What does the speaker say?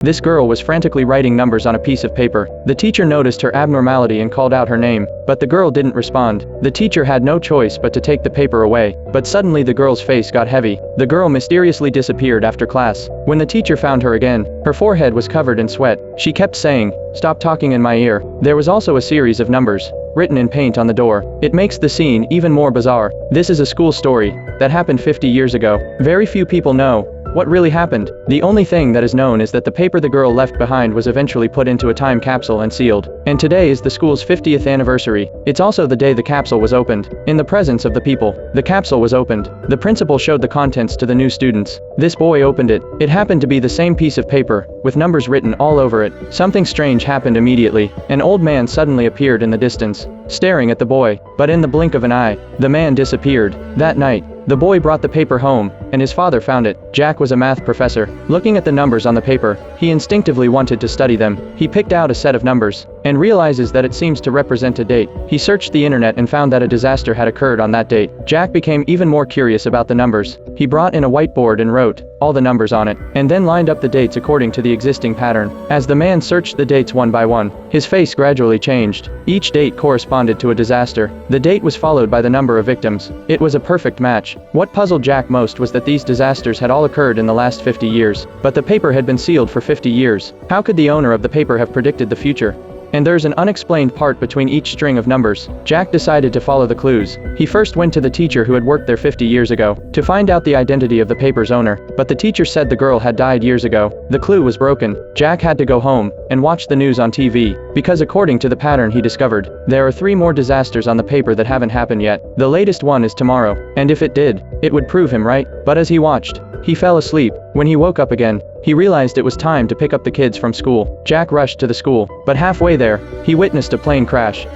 This girl was frantically writing numbers on a piece of paper. The teacher noticed her abnormality and called out her name, but the girl didn't respond. The teacher had no choice but to take the paper away, but suddenly the girl's face got heavy. The girl mysteriously disappeared after class. When the teacher found her again, her forehead was covered in sweat. She kept saying, "Stop talking in my ear." There was also a series of numbers written in paint on the door. It makes the scene even more bizarre. This is a school story that happened 50 years ago. Very few people know what really happened. The only thing that is known is that the paper the girl left behind was eventually put into a time capsule and sealed. And today is the school's 50th anniversary. It's also the day the capsule was opened. In the presence of the people, the capsule was opened. The principal showed the contents to the new students. This boy opened it. It happened to be the same piece of paper, with numbers written all over it. Something strange happened immediately. An old man suddenly appeared in the distance, staring at the boy, but in the blink of an eye, the man disappeared. That night, the boy brought the paper home, and his father found it. Jack was a math professor. Looking at the numbers on the paper, he instinctively wanted to study them. He picked out a set of numbers, and realizes that it seems to represent a date. He searched the internet and found that a disaster had occurred on that date. Jack became even more curious about the numbers. He brought in a whiteboard and wrote all the numbers on it, and then lined up the dates according to the existing pattern. As the man searched the dates one by one, his face gradually changed. Each date corresponded to a disaster. The date was followed by the number of victims. It was a perfect match. What puzzled Jack most was that these disasters had all occurred in the last 50 years. But the paper had been sealed for 50 years. How could the owner of the paper have predicted the future? And there's an unexplained part between each string of numbers. Jack decided to follow the clues. He first went to the teacher who had worked there 50 years ago, to find out the identity of the paper's owner, but the teacher said the girl had died years ago. The clue was broken. Jack had to go home and watch the news on TV, because according to the pattern he discovered, there are 3 more disasters on the paper that haven't happened yet. The latest one is tomorrow, and if it did, it would prove him right. But as he watched, he fell asleep. When he woke up again, he realized it was time to pick up the kids from school. Jack rushed to the school, but halfway there, he witnessed a plane crash.